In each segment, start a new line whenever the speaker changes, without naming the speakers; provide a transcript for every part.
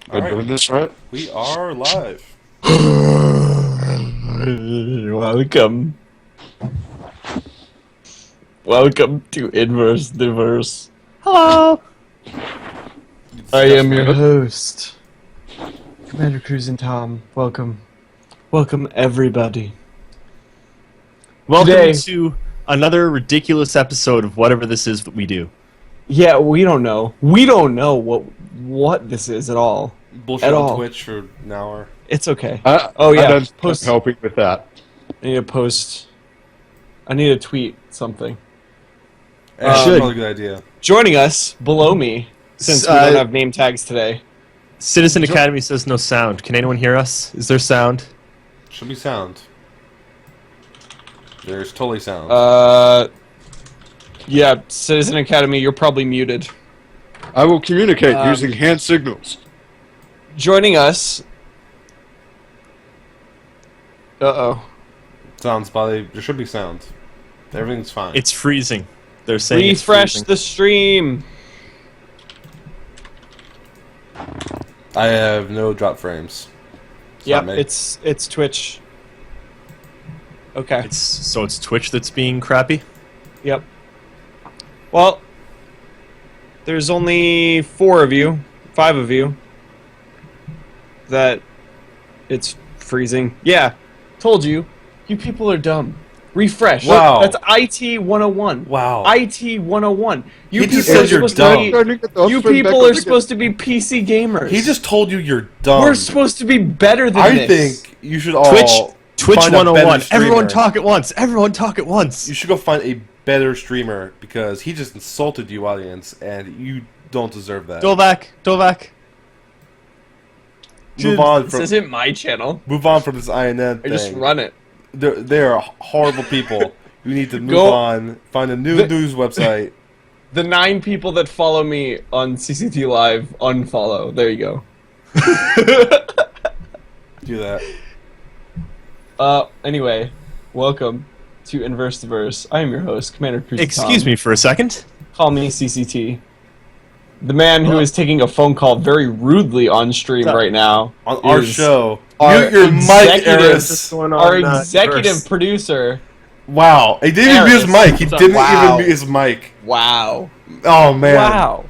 Am I doing this right?
We are live.
Welcome. Welcome to INNverse the Verse. Hello! I am your host, Commander Cruz and Tom. Welcome. Welcome, everybody.
Welcome
Today-
to another ridiculous episode of whatever this is that we do.
Yeah, we don't know. We don't know what this is at all.
Bullshit
At
on
all.
Twitch for an hour.
It's okay.
Oh
yeah,
I don't
post-
helping with that.
I need to post. I need to tweet something.
That's
should.
probably a good idea.
Joining us below me, since we don't have name tags today.
Citizen Academy says no sound. Can anyone hear us? Is there sound?
Should be sound. There's totally sound.
Yeah, Citizen Academy, you're probably muted.
I will communicate using hand signals.
Joining us. Uh-oh.
Sounds body. There should be sound. Everything's fine.
It's freezing. They're saying
Refresh
it's freezing.
the stream.
I have no drop frames.
Yep,
not me.
it's Twitch. Okay.
So it's Twitch that's being crappy?
Yep. Well, there's only 5 of you, that it's freezing. Yeah, told you. You people are dumb. Refresh.
Wow.
That's IT 101.
Wow.
IT 101. You
He just
people are
said you're
supposed
dumb.
to be. You people are supposed to be PC gamers.
He just told you you're dumb.
We're supposed to be better than
I
this.
think you should all
Twitch
find a better
101.
streamer.
Everyone talk at once. Everyone talk at once.
You should go find a better streamer because he just insulted you, audience, and you don't deserve that.
Dovak.
Move on
This
from
isn't my channel.
move on from this INN
I
thing.
just run it.
They are horrible people. You need to move
Go-
on. Find a new news website.
The 9 people that follow me on CCT Live unfollow. There you go.
Do that.
Anyway, welcome to INNverse the Verse. I am your host, Commander Cruz.
Excuse me for a second.
Call me CCT. The man who is taking a phone call very rudely on stream right now.
On our
is
show.
our
Mute your mic,
executive-
Eris.
Our executive producer.
Wow. He didn't even mute his
Eris.
mic. He didn't
Wow.
even mute his mic.
Wow.
Oh, man.
Wow.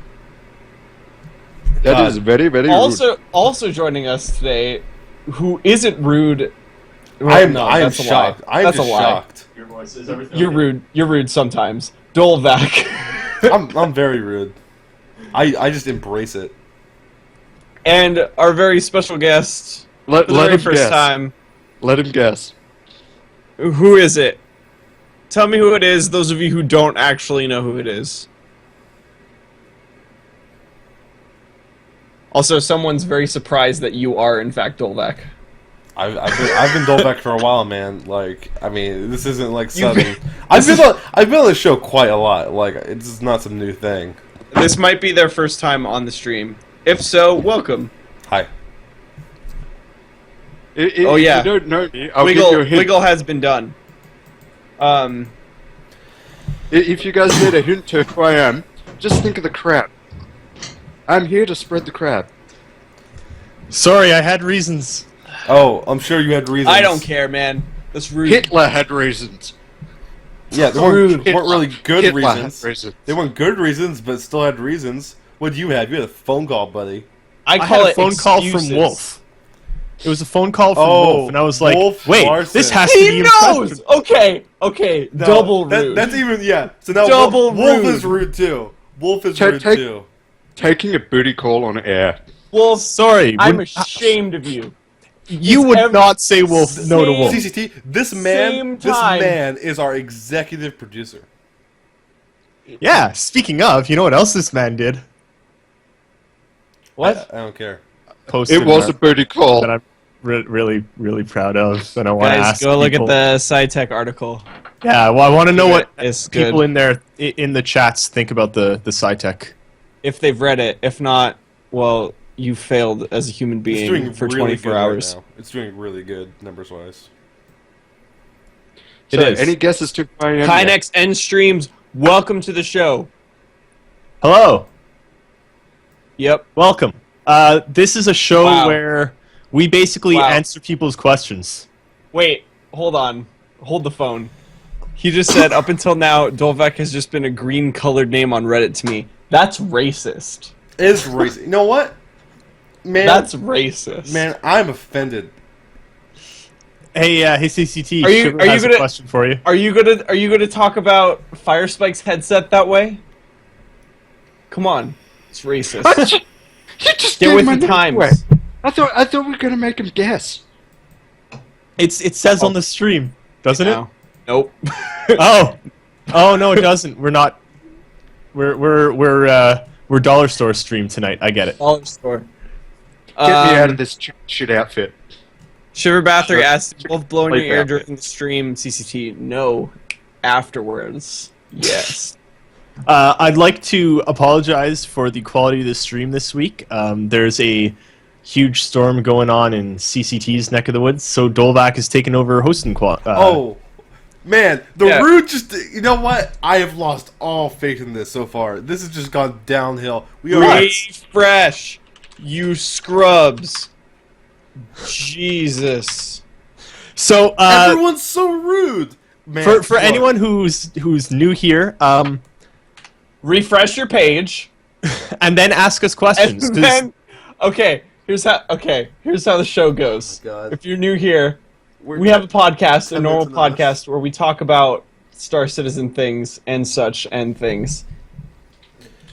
That
God.
is very, very rude.
Also joining us today, who isn't rude.
I am
that's a lie.
shocked. I am
That's
just
a lie.
shocked.
Your voice is everything.
You're rude. You're rude sometimes. Dolvac.
I'm very rude. I just embrace it.
And our very special guest,
Let
for the very
him
first
guess.
time.
Let him guess.
Who is it? Tell me who it is, those of you who don't actually know who it is. Also, someone's very surprised that you are, in fact, Dolvac.
I've been Dolbeck for a while, man. Like, I mean, this isn't like
You've
sudden.
been-
I've been on the show quite a lot. Like, it's just not some new thing.
This might be their first time on the stream. If so, welcome.
Hi.
Oh, yeah.
If you don't know me, I'll give you a
Wiggle,
hint.
Wiggle has been done.
If you guys need a hint to who I am, just think of the crab. I'm here to spread the crab.
Sorry, I had reasons.
Oh, I'm sure you had reasons.
I don't care, man. That's rude.
Hitler had reasons.
Yeah, they
Rude.
weren't really good
Hitler had
reasons.
reasons.
They weren't good reasons, but still had reasons. What did you have? You had a phone call, buddy.
I
I
call
had a
it
phone call
excuses.
from Wolf. It was a phone call from
Oh,
Wolf, and I was like,
Wolf
wait,
Larson.
this has to be
He
in
knows!
question.
Okay,
No,
double rude.
That's even So now
Double
Wolf
rude.
is rude too. Wolf is
Take-
rude
take-
too.
Taking a booty call on air.
Wolf,
Sorry,
I'm
wouldn't-
ashamed of you.
you
It's
would not say Wolf no to
same-
Wolf.
CCT, this
Same
man
time.
is our executive producer.
Yeah, speaking of, you know what else this man did?
What?
I don't care.
Posted
It was a booty call.
that I'm really, really proud of, and I want to
Guys,
ask
go look at
people-
the SciTech article.
Yeah, well, I want to know what
It's good.
people in there in the chats think about the SciTech.
If they've read it. If not, well, you failed as a human
It's
being
doing
for
really
24
good
hours.
Right now. It's doing really good numbers wise.
It
So,
is.
any guesses to who I am? yet?
Kynex End Streams, welcome to the show.
Hello,
Yep.
welcome. This is a show
Wow.
where we basically
Wow.
answer people's questions.
Wait, hold on. Hold the phone. He just said, up until now, Dolvek has just been a green-colored name on Reddit to me. That's racist.
It's racist. You know what? Man,
That's racist.
man, I'm offended.
Hey, hey, CCT.
Are you-
Sugar
are you
has
gonna-
a question for you?
Are you gonna talk about Firespike's headset that way? Come on. It's racist.
What? You just
Get
gave
with
my
the
name away.
times.
I thought we were gonna make him guess.
It says on the stream, doesn't it?
No. Nope.
Oh no, it doesn't. We're not. We're dollar store stream tonight. I get it.
Dollar store.
Get me out of this shit outfit.
Shiver Bathory asked, both blowing
Like
your ear
that.
during the stream, CCT. No. Afterwards. Yes.
I'd like to apologize for the quality of the stream this week. There's a huge storm going on in CCT's neck of the woods, so Dolvac has taken over hosting.
Oh, man, the
Yeah.
root just. You know what? I have lost all faith in this so far. This has just gone downhill. We are.
Refresh, you scrubs. Jesus.
So
Everyone's so rude. Man,
for
look,
anyone who's new here,
Refresh your page,
and then ask us questions.
and
'cause
then here's how the show goes.
God.
If you're new here, we have a podcast, a
10
normal
minutes into this.
podcast where we talk about Star Citizen things and such and things.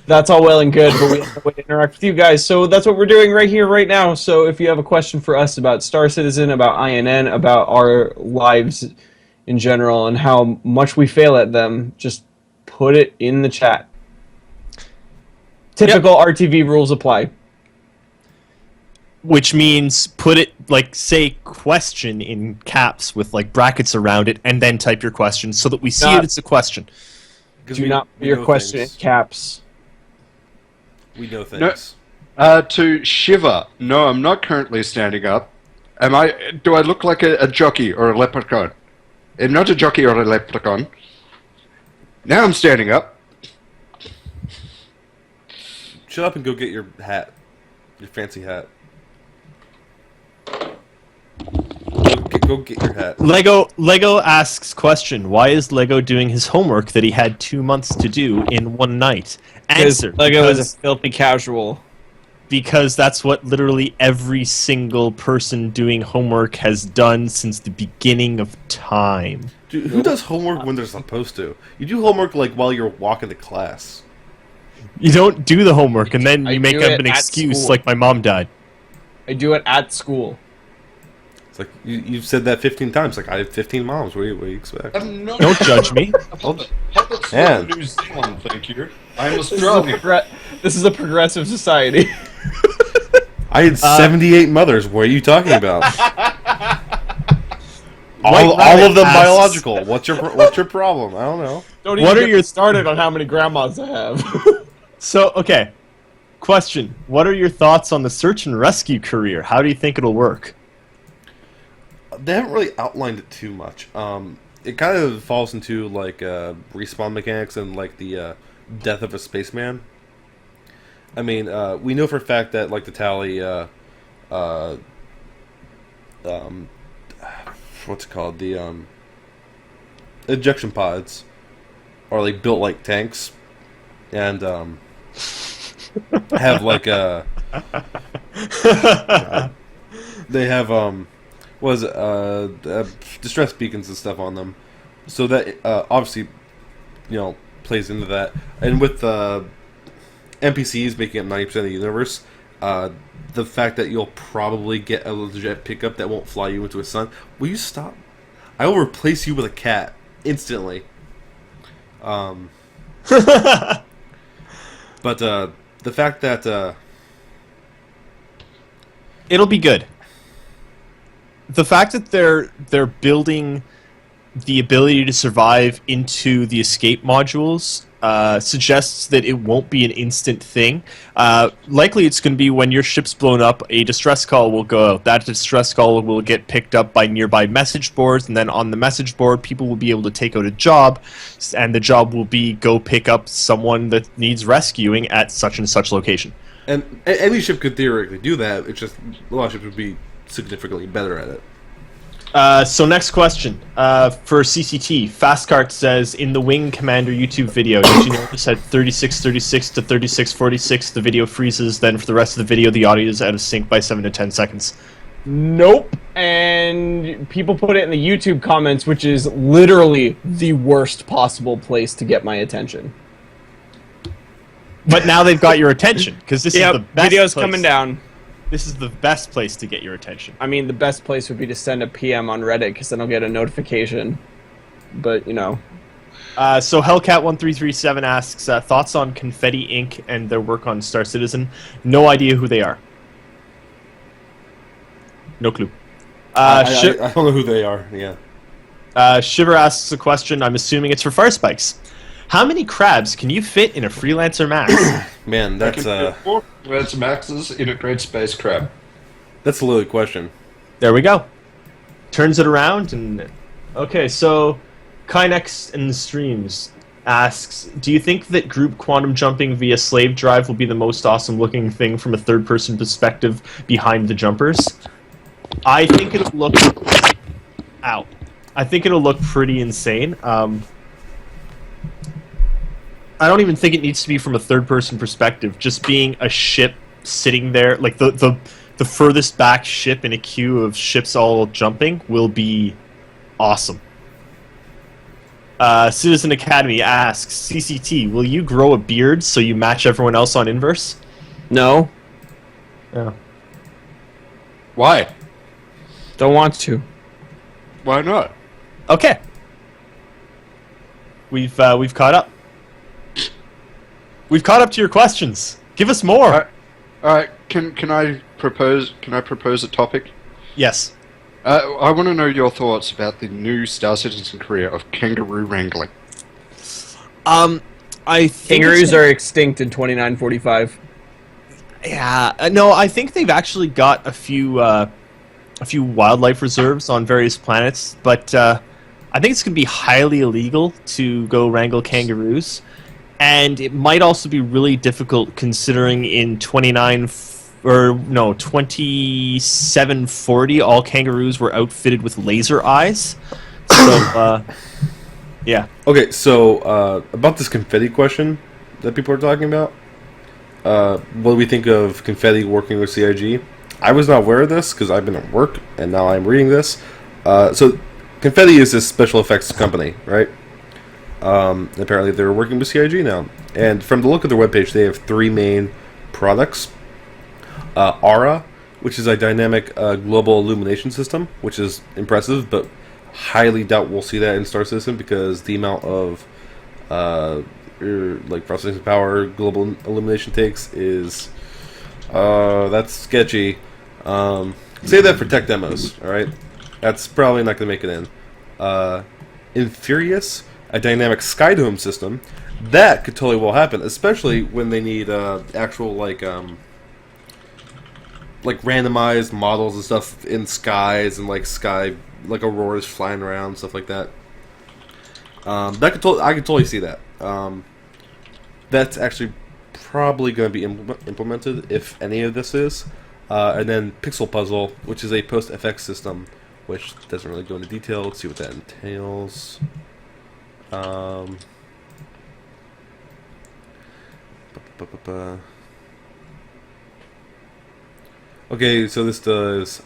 That's all well and good, but we have a way to interact with you guys. So that's what we're doing right here, right now. So if you have a question for us about Star Citizen, about INN, about our lives in general, and how much we fail at them, just put it in the chat. Typical RTV rules apply.
which means put it like say question in caps with like brackets around it, and then type your question so that we see
Not-
it. It's a question.
'Cause
Do
we-
not
we
put your
know
question in
things.
caps.
We know things.
To Shiver. No, I'm not currently standing up. Do I look like a jockey or a leprechaun? I'm not a jockey or a leprechaun. Now I'm standing up.
Shut up and go get your hat. Your fancy hat. Go get your hat.
Lego asks question: why is Lego doing his homework that he had 2 months to do in one night? Answer:
Lego is a filthy casual.
because that's what literally every single person doing homework has done since the beginning of time.
Dude, who does homework when they're supposed to? You do homework like while you're walking to class.
You don't do the homework and then
I
you make
do
up
it
an
at
excuse
school.
like my mom died.
I do it at school.
It's like you've said that 15 times. Like I have 15 moms. What do you expect?
I'm not
Don't judge me.
Man.
New Zealand, thank you. I'm
This is,
Australian.
this is a progressive society.
I had 78 mothers. What are you talking about? all of them
asks-
biological. What's your problem? I don't know.
Don't
What
even
are
get
your-
me started on how many grandmas I have.
So, okay. Question: what are your thoughts on the search and rescue career? How do you think it'll work?
They haven't really outlined it too much. It kind of falls into like respawn mechanics and like the death of a spaceman. I mean, we know for a fact that like the Tally, what's it called? The ejection pods are like built like tanks, and have like a. They have distress beacons and stuff on them, so that obviously, plays into that. And with NPCs making up 90% of the universe, the fact that you'll probably get a legit pickup that won't fly you into a sun. Will you stop? I will replace you with a cat instantly. But the fact that
It'll be good. The fact that they're building the ability to survive into the escape modules suggests that it won't be an instant thing. Likely it's going to be when your ship's blown up, a distress call will go out. That distress call will get picked up by nearby message boards, and then on the message board, people will be able to take out a job, and the job will be go pick up someone that needs rescuing at such and such location.
And any ship could theoretically do that. It's just a lot of ships would be significantly better at it.
So next question for CCT. Fastcart says, in the Wing Commander YouTube video, did you notice at 3636 to 3646 the video freezes, then for the rest of the video the audio is out of sync by 7 to 10 seconds?
Nope. And people put it in the YouTube comments, which is literally the worst possible place to get my attention.
But now they've got your attention, because this is the best
video's
place.
coming down.
This is the best place to get your attention.
I mean, the best place would be to send a PM on Reddit, because then I'll get a notification. But, you know.
So Hellcat1337 asks, thoughts on Confetti Inc. and their work on Star Citizen? No idea who they are. No clue.
I don't know who they are, yeah.
Shiver asks a question, I'm assuming it's for Fire Spikes. How many crabs can you fit in a Freelancer max?
Man, that's
maxes in a great space crab.
that's a loaded question.
There we go. Turns it around and... Okay, so Kynex and Streams asks, do you think that group quantum jumping via slave drive will be the most awesome looking thing from a third-person perspective behind the jumpers? I think it'll look... Ow. I think it'll look pretty insane. I don't even think it needs to be from a third-person perspective. Just being a ship sitting there, like the furthest back ship in a queue of ships all jumping, will be awesome. Citizen Academy asks, CCT, will you grow a beard so you match everyone else on INNverse?
No.
Yeah.
Why?
Don't want to.
Why not?
Okay. We've caught up. We've caught up to your questions. Give us more.
All right. Can I propose? Can I propose a topic?
Yes.
I want to know your thoughts about the new Star Citizen career of kangaroo wrangling.
I think
Kangaroos are extinct in 2945.
Yeah. No, I think they've actually got a few wildlife reserves on various planets, but I think it's going to be highly illegal to go wrangle kangaroos. And it might also be really difficult considering in 2740 all kangaroos were outfitted with laser eyes. So, yeah.
Okay, so about this confetti question that people are talking about, what do we think of confetti working with CIG? I was not aware of this because I've been at work, and now I'm reading this. So, Confetti is this special effects company, right? Apparently they're working with CIG now. And from the look of their webpage, they have three main products. Aura, which is a dynamic global illumination system, which is impressive, but highly doubt we'll see that in Star Citizen because the amount of processing power global illumination takes is that's sketchy. Say that for tech demos, alright? That's probably not going to make it in. Imperial, a dynamic sky dome system, that could totally well happen, especially when they need actual like randomized models and stuff in skies and like auroras flying around, stuff like that. I could totally see that. That's actually probably going to be implemented if any of this is. And then Pixel Puzzle, which is a post-FX system, which doesn't really go into detail. Let's see what that entails. Okay, so this does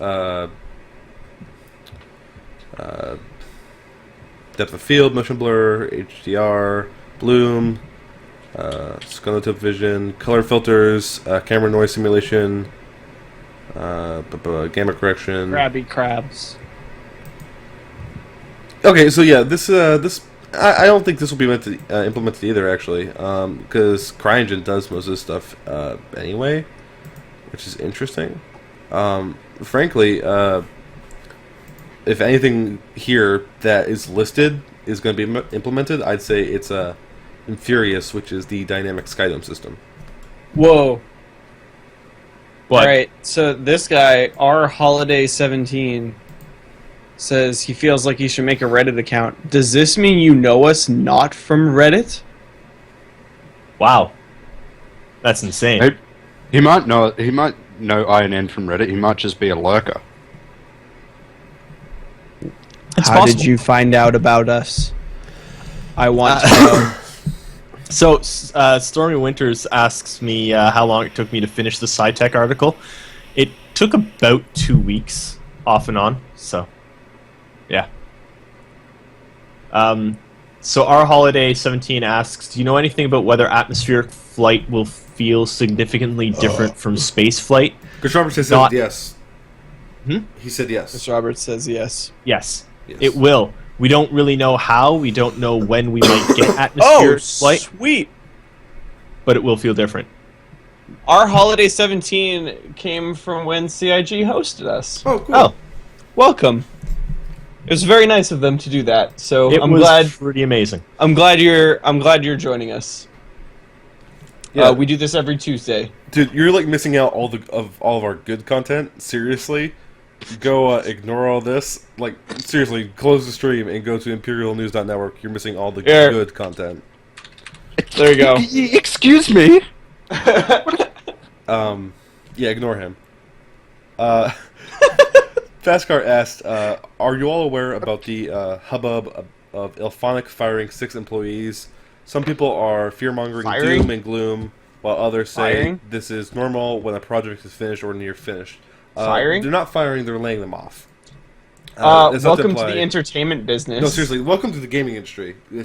depth of field, motion blur, HDR, bloom, sconotype vision, color filters, camera noise simulation, gamma correction.
Crabby crabs.
Okay, so yeah, this I don't think this will be implemented either, actually, because CryEngine does most of this stuff anyway, which is interesting. Frankly, if anything here that is listed is going to be implemented, I'd say it's Imperial, which is the dynamic skydome system.
Whoa.
What?
Alright, so this guy, rHoliday17, says he feels like he should make a Reddit account. Does this mean you know us not from Reddit?
Wow. That's insane.
He might know. He might know INN from Reddit. He might just be a lurker.
It's
How
possible.
did you find out about us? I want to know.
So, Stormy Winters asks me how long it took me to finish the SciTech article. It took about 2 weeks, off and on. So, yeah. So our Holiday 17 asks, do you know anything about whether atmospheric flight will feel significantly different from space flight?
Chris Roberts has
Not-
said yes.
Hmm?
He said yes.
Mr. Roberts says yes.
Yes,
Yes.
it will. We don't really know how. We don't know when we might get atmospheric flight,
sweet!
but it will feel different.
Our Holiday 17 came from when CIG hosted us.
Oh, cool.
Oh,
Welcome. It was very nice of them to do that. So
it
I'm
was pretty amazing.
glad you're joining us.
Yeah.
We do this every Tuesday.
Dude, you're like missing out all of our good content. Seriously, go ignore all this. Like seriously, close the stream and go to imperialnews.network. You're missing all the
Here.
good content.
There you go.
Excuse me.
Yeah, ignore him. Fastcar asked, "Are you all aware about the hubbub of Ilphonic firing 6 employees? Some people are fear-mongering
Firing?
doom and gloom, while others say
Firing?
this is normal when a project is finished or near finished.
Firing?
They're not firing; they're laying them off. It's not
Welcome to
imply-
the entertainment business.
No, seriously, welcome to the gaming industry. CCT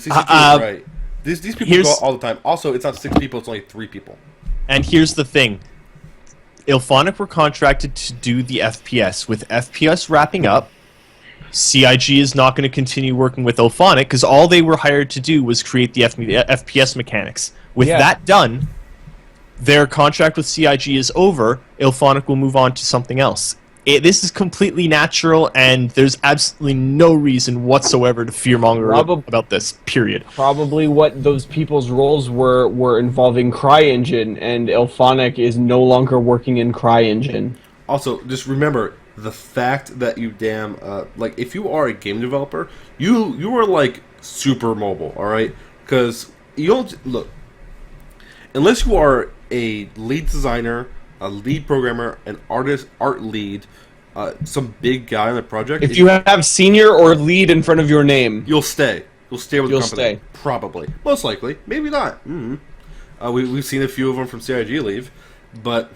is right. These people
here's-
go out all the time. Also, it's not 6 people; it's only 3 people.
And here's the thing. Ilphonic were contracted to do the FPS. With FPS wrapping up, CIG is not going to continue working with Ilphonic because all they were hired to do was create the FPS mechanics. With
Yeah.
that done, their contract with CIG is over. Ilphonic will move on to something else. This is completely natural, and there's absolutely no reason whatsoever to fearmonger about this, period.
Probably what those people's roles were involving CryEngine, and Ilphonic is no longer working in CryEngine.
Also, just remember the fact that you like if you are a game developer, you are like super mobile, all right? Because you don't look unless you are a lead designer, a lead programmer, an art lead, some big guy on the project.
If you have senior or lead in front of your name,
you'll stay. You'll stay with the
You'll
company.
stay.
Probably. Most likely. Maybe not. We've seen a few of them from CIG leave, but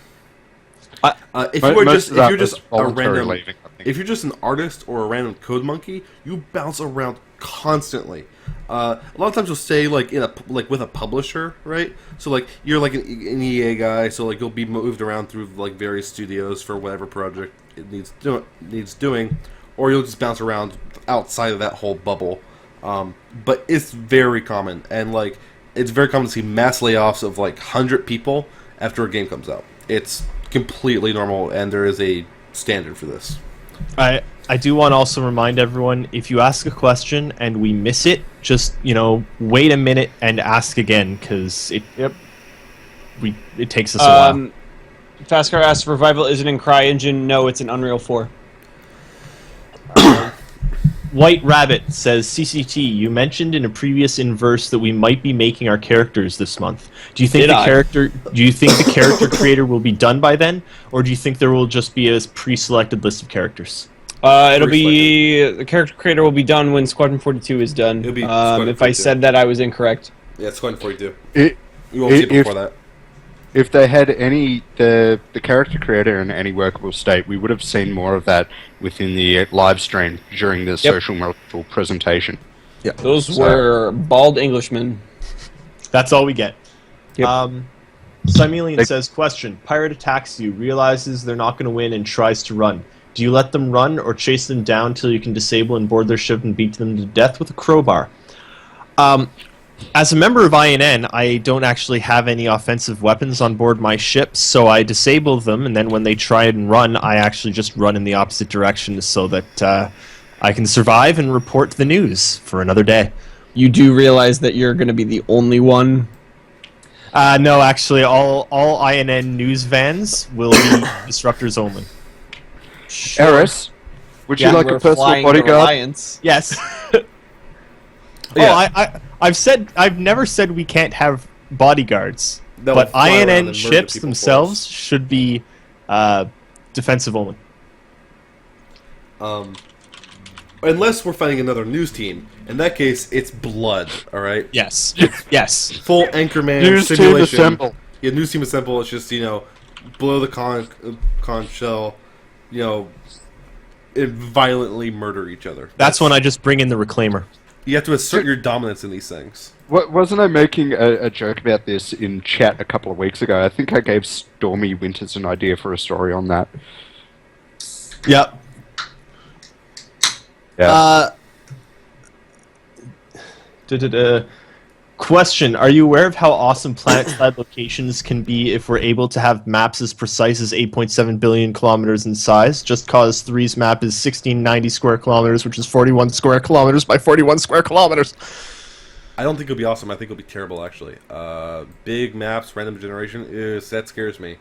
if
Mo-
you are
most
just
of
if
that
you're
was
just a
voluntary
random
leaving, I think.
if you're just an artist or a random code monkey, you bounce around constantly. A lot of times you'll stay like with a publisher, right? So like you're like an EA guy, so like you'll be moved around through like various studios for whatever project it needs doing, or you'll just bounce around outside of that whole bubble. But it's very common, and like it's very common to see mass layoffs of like 100 people after a game comes out. It's completely normal, and there is a standard for this.
I do want to also remind everyone, if you ask a question and we miss it, just, wait a minute and ask again, because it takes us a while.
Fastcar asks, Revival isn't in CryEngine. No, it's in Unreal 4.
White Rabbit says, CCT, you mentioned in a previous INNverse that we might be making our characters this month. Do you think the character creator will be done by then, or do you think there will just be a pre-selected list of characters?
The character creator will be done when Squadron 42 is done.
It'll be Squadron
if I
42.
said that, I was incorrect.
Yeah, it's going 42.
It,
You won't see it
if-
before that.
if they had the character creator in any workable state, we would have seen more of that within the live stream during the social module presentation.
Those were bald Englishmen.
That's all we get.
Yep.
Simelian says, question, pirate attacks you, realizes they're not going to win and tries to run. Do you let them run or chase them down till you can disable and board their ship and beat them to death with a crowbar? As a member of INN, I don't actually have any offensive weapons on board my ships, so I disable them, and then when they try and run, I actually just run in the opposite direction so that I can survive and report the news for another day.
You do realize that you're going to be the only one.
No, actually, all INN news vans will be disruptors only.
Eris, would you like
We're
a personal
flying the
bodyguard?
Reliance.
Yes.
Yeah.
I've never said we can't have bodyguards.
They'll
But
fly around and
INN
murder
ships
people for
themselves
us.
should be defensive only.
Unless we're fighting another news team. In that case, it's blood, alright?
Yes. Yes.
Full Anchorman
News team
simulation.
assemble.
Yeah, news team assemble. It's just, blow the conch shell, and violently murder each other.
That's when I just bring in the reclaimer.
You have to assert your dominance in these things.
Wasn't I making a joke about this in chat a couple of weeks ago? I think I gave Stormy Winters an idea for a story on that.
Yep.
Yeah.
Question: Are you aware of how awesome planet-side locations can be if we're able to have maps as precise as 8.7 billion kilometers in size? Just cause 3's map is 1690 square kilometers, which is 41 square kilometers by 41 square kilometers.
I don't think it'll be awesome. I think it'll be terrible, actually. Big maps, random generation, that scares me.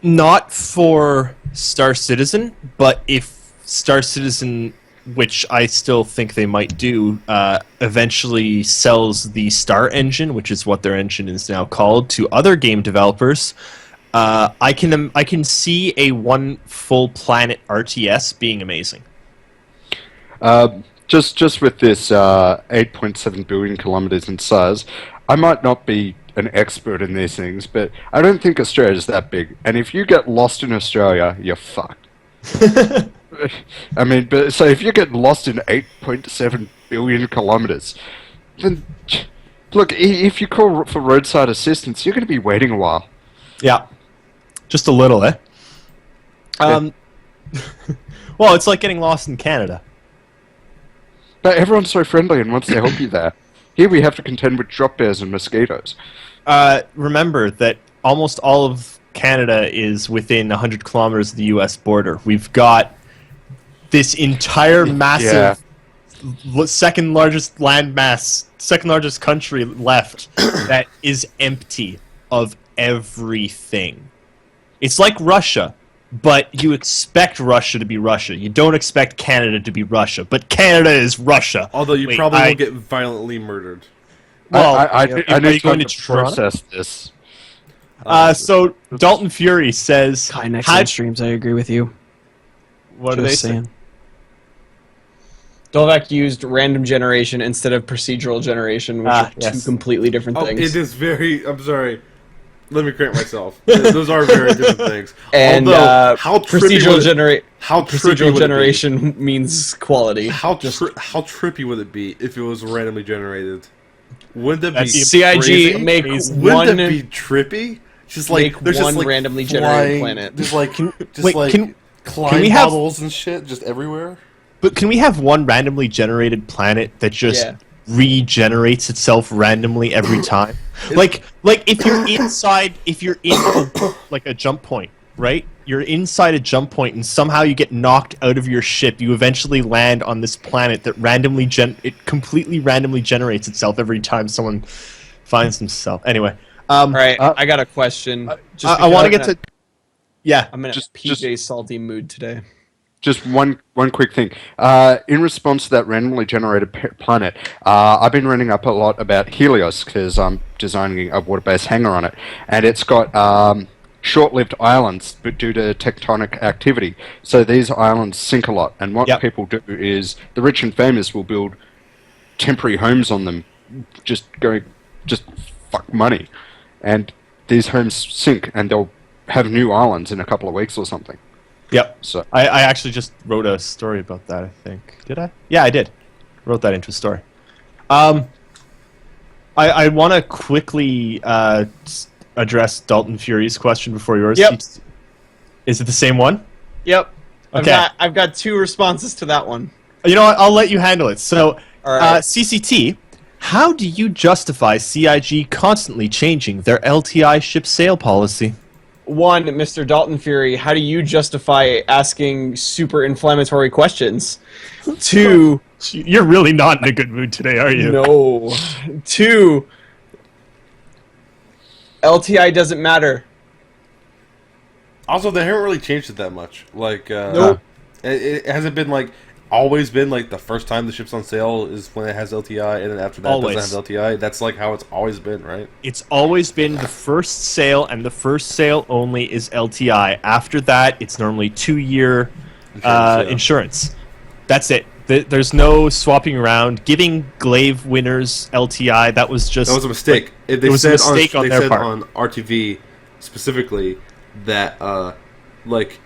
Not for Star Citizen, but if Star Citizen, which I still think they might do, eventually sells the Star Engine, which is what their engine is now called, to other game developers, I can see a one full planet RTS being amazing.
Just with this 8.7 billion kilometers in size, I might not be an expert in these things, but I don't think Australia's that big. And if you get lost in Australia, you're fucked. I mean, but so if you get lost in 8.7 billion kilometers, then look, if you call for roadside assistance, you're going to be waiting a while.
Yeah, just a little, eh? Well, it's like getting lost in Canada.
But everyone's so friendly and wants to help you there. Here we have to contend with drop bears and mosquitoes.
Remember that almost all of Canada is within 100 kilometers of the U.S. border. We've got this entire massive, second largest landmass, second largest country left that is empty of everything. It's like Russia, but you expect Russia to be Russia. You don't expect Canada to be Russia, but Canada is Russia.
Although you probably will get violently murdered.
Well,
I need
going
time
to
to process this.
So Dalton Fury says,
Kai next on streams, I agree with you.
What are they saying?
Dolvac used random generation instead of procedural generation, which are two completely different things.
It is very... I'm sorry. Let me correct myself. Those are very different things.
And
although, how
procedural
procedural
generation means quality.
How trippy would it be if it was randomly generated? Wouldn't that be
CIG
crazy?
make
Wouldn't
one
that be trippy? Just like
make
there's
one
just like
randomly
flying,
generated planet.
Just like
can we have
models and shit just everywhere.
But can we have one randomly generated planet that just regenerates itself randomly every time? like if you're in like a jump point, right? You're inside a jump point and somehow you get knocked out of your ship. You eventually land on this planet that completely randomly generates itself every time someone finds themselves. Anyway,
Alright, I got a question.
I want to get to... Yeah.
I'm in a PJ salty mood today.
Just one quick thing. In response to that randomly generated planet, I've been reading up a lot about Helios because I'm designing a water-based hangar on it, and it's got short-lived islands, but due to tectonic activity. So these islands sink a lot, and what people do is the rich and famous will build temporary homes on them, just fuck money, and these homes sink, and they'll have new islands in a couple of weeks or something.
Yep.
So
I actually just wrote a story about that, I think. Did I? Yeah, I did. Wrote that into a story. I want to quickly address Dalton Fury's question before yours.
Yep.
Is it the same one?
Yep.
Okay.
I've got two responses to that one.
You know what? I'll let you handle it. So,
All right.
CCT, how do you justify CIG constantly changing their LTI ship sale policy?
One, Mr. Dalton Fury, how do you justify asking super inflammatory questions? Two,
you're really not in a good mood today, are you?
No. Two, LTI doesn't matter.
Also, they haven't really changed it that much. Like,
Nope.
It hasn't been like always been like the first time the ship's on sale is when it has LTI, and then after that
Always.
it doesn't have LTI? That's like how it's always been, right?
It's always been the first sale, and the first sale only is LTI. After that, it's normally 2-year
yeah.
insurance. That's it. There's no swapping around. Giving Glaive winners LTI, that was just...
That was a mistake.
it was a mistake on their part.
on RTV specifically that like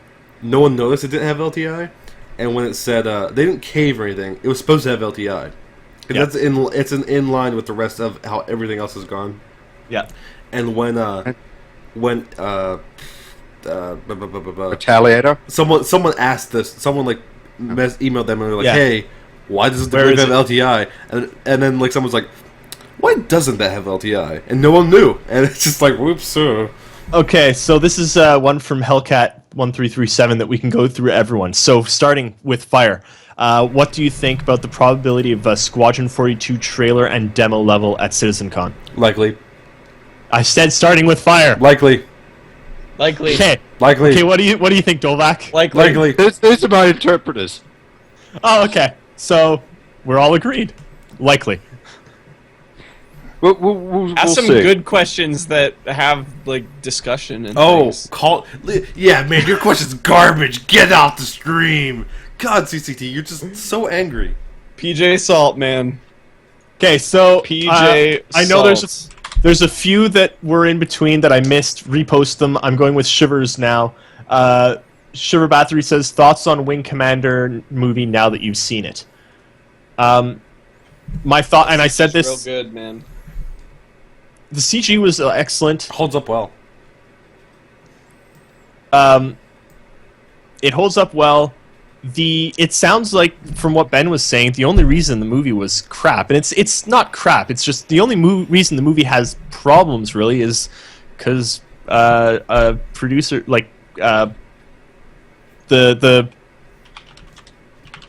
no one noticed it didn't have LTI, and when it said they didn't cave or anything, it was supposed to have LTI.
Yeah.
It's in line with the rest of how everything else has gone.
Yeah.
And when
Retaliator.
someone asked this, someone like emailed them and they're like,
Yeah.
"Hey, why doesn't the
Where
Glaive
is
have LTI?" And then like someone's like, "Why doesn't that have LTI?" And no one knew, and it's just like, "Whoops."
Okay, so this is one from Hellcat1337 that we can go through everyone. So starting with Fire. What do you think about the probability of a Squadron 42 trailer and demo level at CitizenCon?
Likely.
I said starting with Fire.
Likely.
Likely.
Okay.
Likely.
Okay, what do you think, Dolvac?
Likely.
These are my interpreters.
Oh, okay. So we're all agreed. Likely.
We'll
Ask some
see.
good questions that have like discussion and
Oh,
things.
yeah, man, your question's garbage. Get off the stream. God, CCT, you're just so angry.
PJ Salt, man.
Okay, so
PJ
I know
Salt.
there's a few that were in between that I missed. Repost them. I'm going with Shivers now. Shiver Battery says thoughts on Wing Commander movie now that you've seen it. My thought, and I said
Real
this.
good, man.
The CG was excellent.
Holds up well.
It holds up well. It sounds like from what Ben was saying, the only reason the movie was crap, and it's not crap. It's just the only reason the movie has problems really is because a producer like the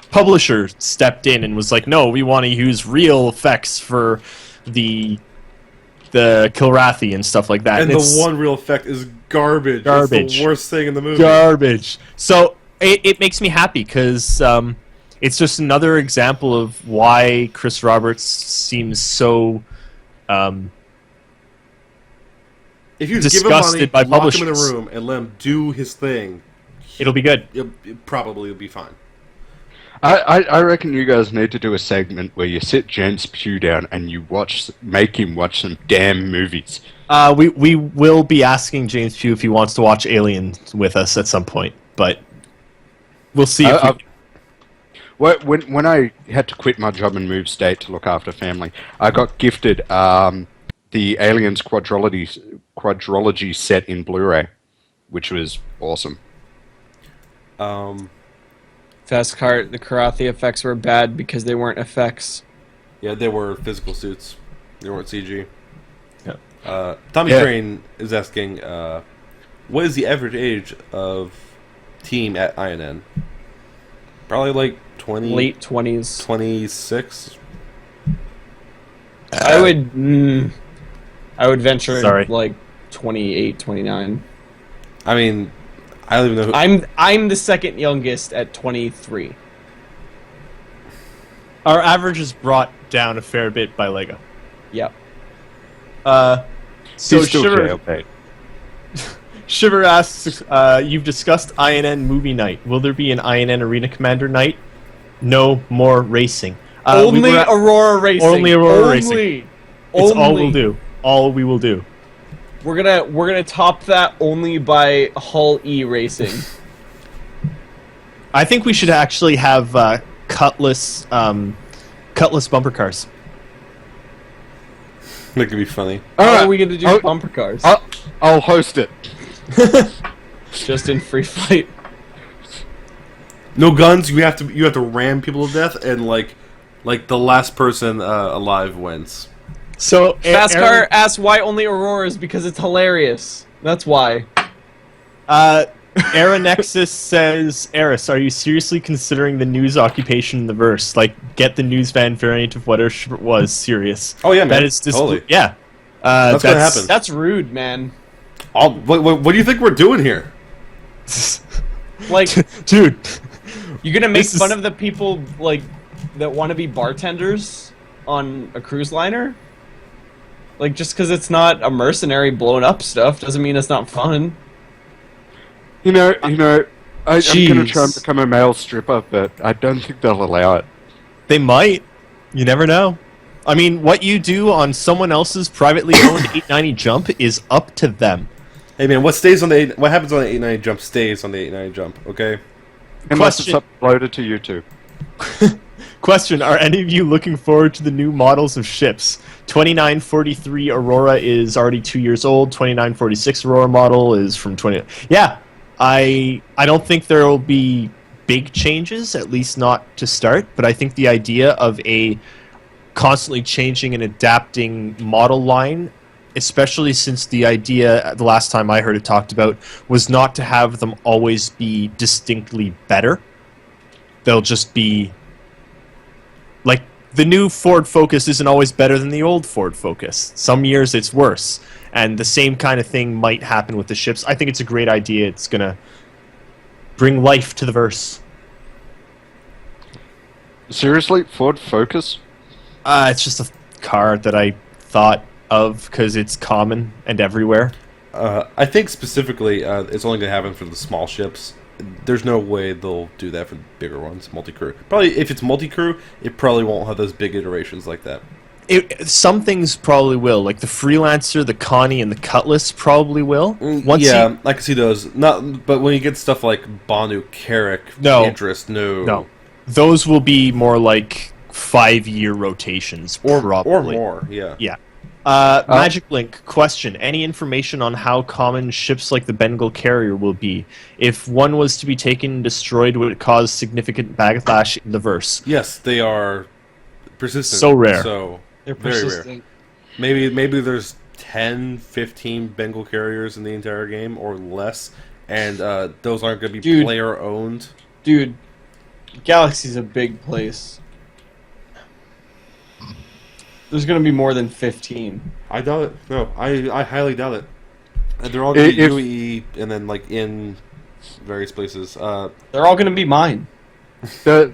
publisher stepped in and was like, no, we want to use real effects for the Kilrathi and stuff like that.
And
it's
the one real effect is garbage.
Garbage.
It's the worst thing in the movie.
garbage. So it makes me happy because it's just another example of why Chris Roberts seems so
If you give him
disgusted
money,
by
lock him in a
publishers.
room, and let him do his thing,
It'll be good.
it probably will be fine.
I reckon you guys need to do a segment where you sit James Pugh down and you make him watch some damn movies.
We will be asking James Pugh if he wants to watch Alien with us at some point, but we'll see.
When I had to quit my job and move state to look after family, I got gifted the Aliens quadrology set in Blu-ray, which was awesome.
Fast Cart, the Karathi effects were bad because they weren't effects.
Yeah, they were physical suits. They weren't CG.
Yeah.
Tommy
Yeah.
Crane is asking, what is the average age of team at INN? Probably like 20...
Late 20s.
26?
I would venture
Sorry.
like 28, 29.
I mean, I don't even know who...
I'm the second youngest at 23.
Our average is brought down a fair bit by Lego.
Yep.
So
He's still
Shiver,
jailbait.
Shiver asks, you've discussed INN movie night. Will there be an INN Arena Commander night? No more racing.
Only Aurora Racing.
Only Aurora
Only.
Racing. It's all we'll do. All we will do.
We're gonna top that only by Hull E Racing.
I think we should actually have Cutlass bumper cars.
That could be funny.
How are we gonna do
Oh,
bumper cars?
I'll host it.
Just in free flight.
No guns. You have to ram people to death, and like the last person alive wins.
So
Fast Car asks why only Auroras because it's hilarious. That's why.
Aeronexus says, Eris, are you seriously considering the news occupation in the verse? Like, get the news van variant of whatever it was serious.
Oh yeah, man.
That is
totally.
Yeah.
That's gonna happen.
That's rude, man.
What do you think we're doing here?
Like,
Dude,
You gonna make
This is-
fun of the people like that want to be bartenders on a cruise liner? Like just because it's not a mercenary blown up stuff doesn't mean it's not fun.
I'm gonna try and
Jeez.
become a male stripper, but I don't think they'll allow it.
They might. You never know. I mean, what you do on someone else's privately owned 890 jump is up to them.
Hey man, what happens on the 890 jump stays on the 890 jump, okay?
Unless
Question.
it's uploaded to YouTube.
Question, are any of you looking forward to the new models of ships? 2943 Aurora is already 2 years old. 2946 Aurora model is from 20... Yeah, I don't think there will be big changes, at least not to start, but I think the idea of a constantly changing and adapting model line, especially since the idea, the last time I heard it talked about, was not to have them always be distinctly better. They'll just be... Like, the new Ford Focus isn't always better than the old Ford Focus. Some years it's worse. And the same kind of thing might happen with the ships. I think it's a great idea. It's going to bring life to the verse.
Seriously, Ford Focus?
It's just a car that I thought of because it's common and everywhere.
I think specifically, it's only going to happen for the small ships. There's no way they'll do that for the bigger ones, multi-crew. Probably, if it's multi-crew, it probably won't have those big iterations like that.
Some things probably will, like the Freelancer, the Connie, and the Cutlass probably will.
Yeah, I can see those. Not, but when you get stuff like Banu, Carrick,
No.
Interest,
No, those will be more like 5-year rotations,
or
probably.
more. Yeah.
Yeah. Magic Link, question. Any information on how common ships like the Bengal carrier will be? If one was to be taken and destroyed, would it cause significant backlash in the verse?
Yes, they are persistent.
So rare.
So
They're
very rare.
persistent.
Maybe there's 10, 15 Bengal carriers in the entire game or less, and those aren't going to be
Dude.
player owned.
Dude, Galaxy's a big place. There's gonna be more than 15.
I doubt it. No, I highly doubt it. And they're all going to be
If-
UE and then like in various places.
They're all gonna be mine.
The,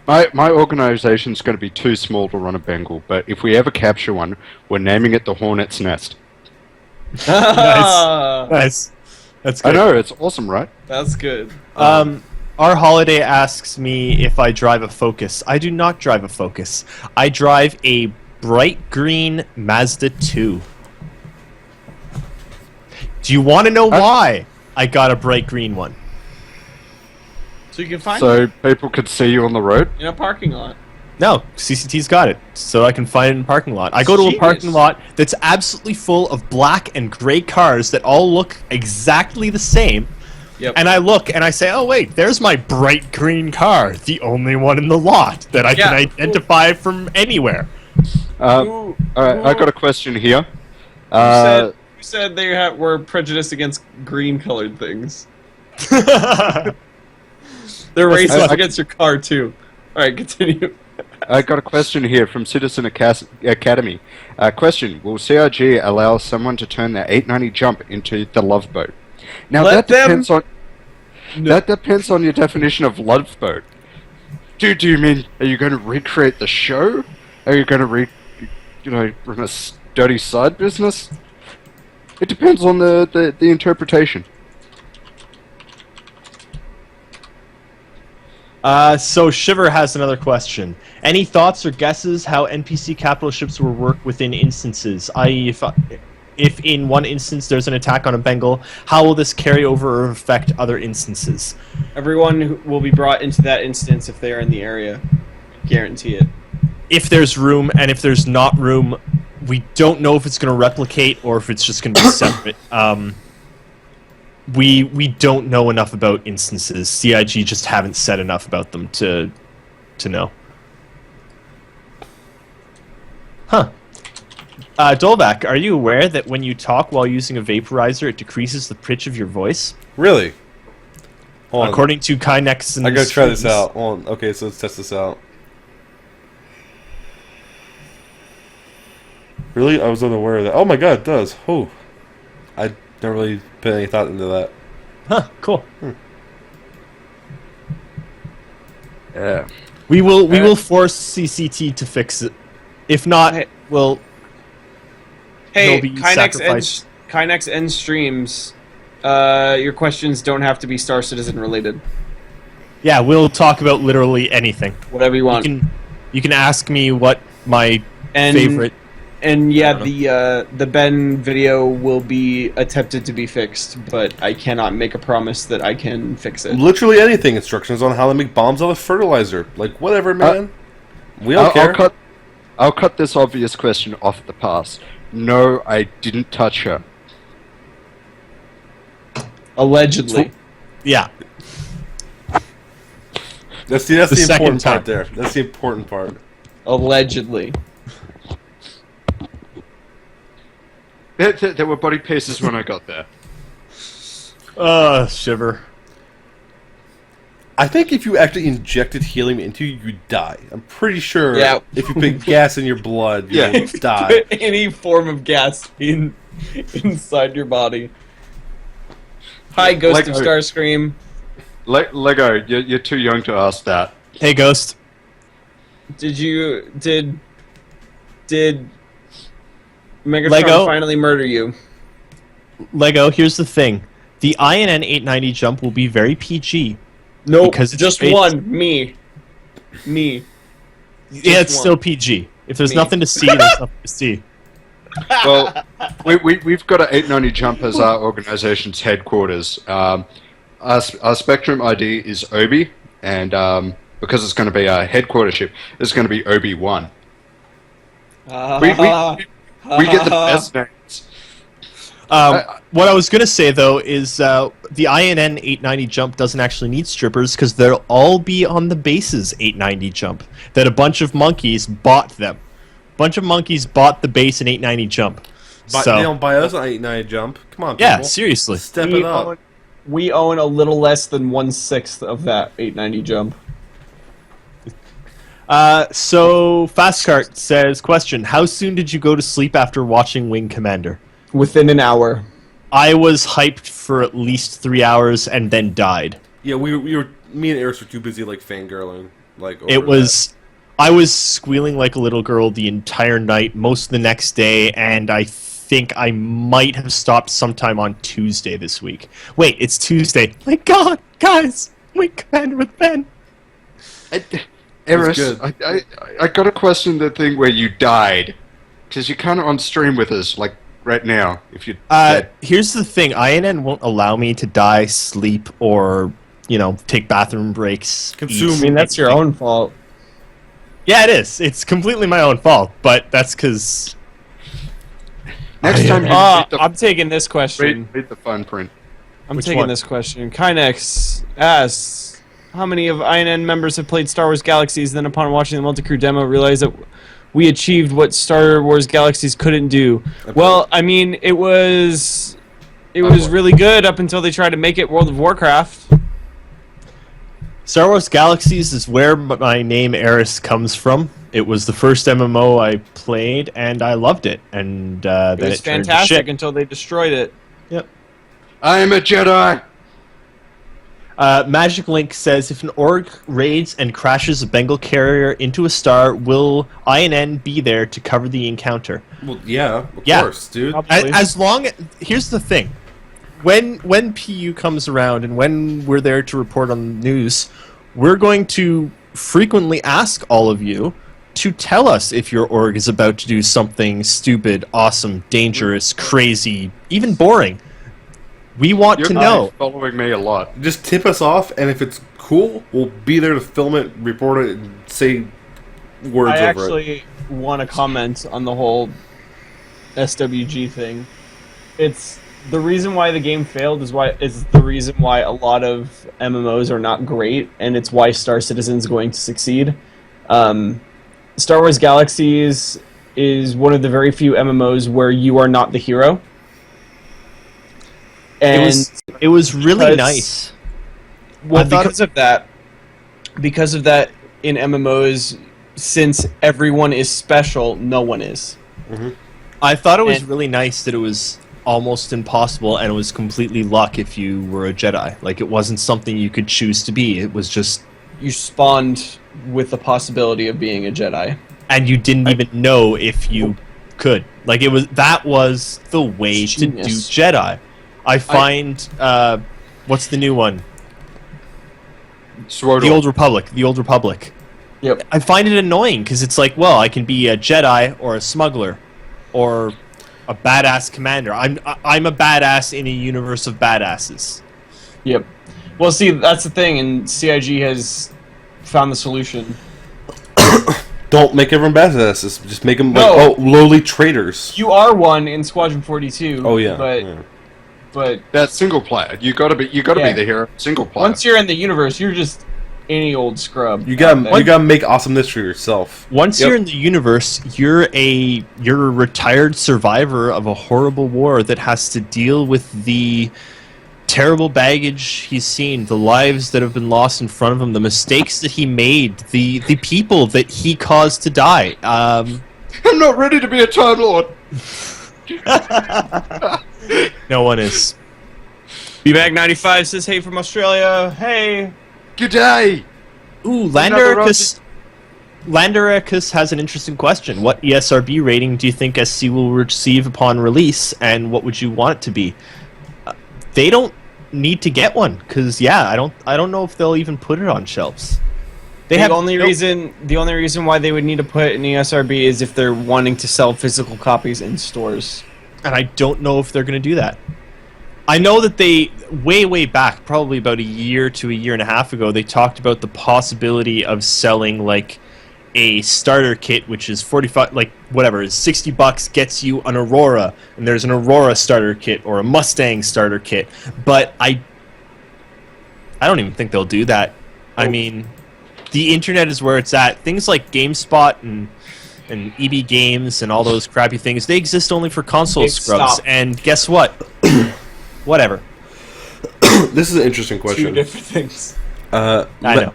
my organization's going to be too small to run a Bengal, but if we ever capture one, we're naming it the Hornet's Nest.
Nice. That's
I
good.
know, it's awesome, right?
That's good.
Our holiday asks me if I drive a Focus. I do not drive a Focus. I drive a bright green Mazda 2. Do you want to know why I got a bright green one?
So you can find
So people could see you on the road.
in a parking lot.
No, CCT's got it, so I can find it in a parking lot. I go to a
Genius.
parking lot that's absolutely full of black and gray cars that all look exactly the same.
Yep.
And I look and I say, oh wait, there's my bright green car, the only one in the lot that I can
Yeah.
identify from anywhere.
All right, I got a question here.
Who said they were prejudiced against green-colored things? They're racist against your car too. All right, continue.
I got a question here from Citizen Academy. Question: will CRG allow someone to turn their 890 jump into the Love Boat? Now
Let
that depends on that depends on your definition of Love Boat. Do you mean are you going to recreate the show? Are you going to run a dirty side business? It depends on the interpretation.
So Shiver has another question. Any thoughts or guesses how NPC capital ships will work within instances? I.e., if in one instance there's an attack on a Bengal, how will this carry over or affect other instances?
Everyone will be brought into that instance if they are in the area. Guarantee it.
If there's room, and if there's not room, we don't know if it's going to replicate or if it's just going to be separate. We don't know enough about instances. CIG just haven't said enough about them to know. Huh. Dolvac, are you aware that when you talk while using a vaporizer, it decreases the pitch of your voice?
Really? Hold on.
According to Kynex and
I gotta try this out. Hold on. Okay, so let's test this out. Really? I was unaware of that. Oh my god, it does. Oh. I never really put any thought into that.
Huh, cool.
Yeah.
We will force CCT to fix it. If not,
Hey.
we'll
Hey,
he'll be
Kynex
sacrificed.
end streams. Your questions don't have to be Star Citizen related.
Yeah, we'll talk about literally anything.
Whatever you want.
You can ask me what my
And
favorite.
And
I
yeah,
don't
the Ben video will be attempted to be fixed, but I cannot make a promise that I can fix it.
Literally anything. Instructions on how to make bombs out of fertilizer. Like, whatever, man. We don't care.
I'll cut this obvious question off the pass. No, I didn't touch her.
Allegedly.
Yeah,
That's
The
the
second
important
time.
part there. That's the important part.
Allegedly.
There were body pieces when I got there.
shiver.
I think if you actually injected helium into you, you'd die. I'm pretty sure
Yeah.
if you put gas in your blood, you
Yeah.
would die.
Put any form of gas inside your body. Hi, Ghost of
Like-
Starscream.
Lego, you're too young to ask that.
Hey, Ghost.
Did Megatron
Lego?
finally murder you?
Lego, here's the thing. The INN 890 jump will be very PG.
Nope,
Because it's
just
based-
one. Me.
Yeah, it's
one.
still PG. If there's
Me.
nothing to see, there's nothing to see.
Well, we've got an 890 jump as our organization's headquarters. Our Spectrum ID is Obi, and because it's going to be our headquarters ship, it's going to be Obi-Wan. We get the best names.
What I was going to say, though, is the INN 890 jump doesn't actually need strippers because they'll all be on the base's 890 jump. That a bunch of monkeys bought them. A bunch of monkeys bought the base and 890 jump.
But
So,
they don't buy us an 8-9 jump. Come on, people.
yeah, seriously.
Step it up.
We own a little less than 1/6 of that 890 jump.
So Fastcart says, question, how soon did you go to sleep after watching Wing Commander?
Within an hour.
I was hyped for at least 3 hours and then died.
Yeah, we were. Me and Eris were too busy like fangirling. Like over
It was... I was squealing like a little girl the entire night, most of the next day, and I think I might have stopped sometime on Tuesday this week. Wait, it's Tuesday. My God, guys! Wing Commander with Ben!
Eris,
good.
I got to question the thing where you died, because you're kind of on stream with us, like right now. If you
Here's the thing, INN won't allow me to die, sleep, or, take bathroom breaks.
Consume-
I mean, that's your own fault.
Yeah, it is. It's completely my own fault, but that's because...
next time you read
I'm taking this question.
read the fine print.
I'm
Which
taking
one?
this question. Kynex asks, how many of INN members have played Star Wars Galaxies, then upon watching the multi-crew demo realized that we achieved what Star Wars Galaxies couldn't do? Well, I mean, it was really good up until they tried to make it World of Warcraft.
Star Wars Galaxies is where my name Eris comes from. It was the first MMO I played, and I loved it. And
It
then
was
turned to
fantastic
shit.
until they destroyed it.
Yep.
I am a Jedi!
Magic Link says, if an orc raids and crashes a Bengal carrier into a star, will INN be there to cover the encounter?
Well, yeah, of
Yeah.
course, dude.
Probably.
As long... Here's the thing. When PU comes around and when we're there to report on the news, we're going to frequently ask all of you to tell us if your org is about to do something stupid, awesome, dangerous, crazy, even boring. We want
You're
to know.
following me a lot.
Just tip us off, and if it's cool, we'll be there to film it, report it, and say words
I
over it.
actually want to comment on the whole SWG thing. It's the reason why the game failed is the reason why a lot of MMOs are not great, and it's why Star Citizen's going to succeed. Star Wars Galaxies is one of the very few MMOs where you are not the hero. And
It was really
because-
nice.
well,
because-
because of that, in MMOs, since everyone is special, no one is.
I thought it was
And-
really nice that it was almost impossible and it was completely luck if you were a Jedi. Like, it wasn't something you could choose to be. It was just
you spawned with the possibility of being a Jedi.
And you didn't even know if you could. Like, that was the way
It's
to do
genius.
Jedi. I find, what's the new one?
Swordle.
The Old Republic.
Yep.
I find it annoying because it's like, well, I can be a Jedi or a smuggler or a badass commander. I'm a badass in a universe of badasses.
Yep. Well, see, that's the thing, and CIG has found the solution.
Don't make everyone badasses. Just make them
No.
lowly traitors.
You are one in Squadron 42.
Oh yeah.
But
yeah.
but
That's single player. You gotta be
Yeah.
the hero. Single player.
once you're in the universe, you're just any old scrub.
You
out there.
gotta make awesomeness for yourself.
Once
Yep.
you're in the universe, you're a retired survivor of a horrible war that has to deal with the terrible baggage he's seen, the lives that have been lost in front of him, the mistakes that he made, the people that he caused to die.
I'm not ready to be a Time Lord.
No one is.
BMag95 says, "Hey from Australia. Hey."
G'day.
Ooh,
Another
Landericus has an interesting question. What ESRB rating do you think SC will receive upon release, and what would you want it to be? They don't need to get one, because I don't know if they'll even put it on shelves.
The only reason why they would need to put an ESRB is if they're wanting to sell physical copies in stores.
And I don't know if they're going to do that. I know that they, way back, probably about a year to a year and a half ago, they talked about the possibility of selling, like, a starter kit, which is 45, like, whatever, is $60, gets you an Aurora, and there's an Aurora starter kit, or a Mustang starter kit, but I don't even think they'll do that. I mean, the internet is where it's at. Things like GameSpot and EB Games and all those crappy things, they exist only for console scrubs,
Stop.
and guess what? Whatever.
This is an interesting
Two
question.
different things.
I know.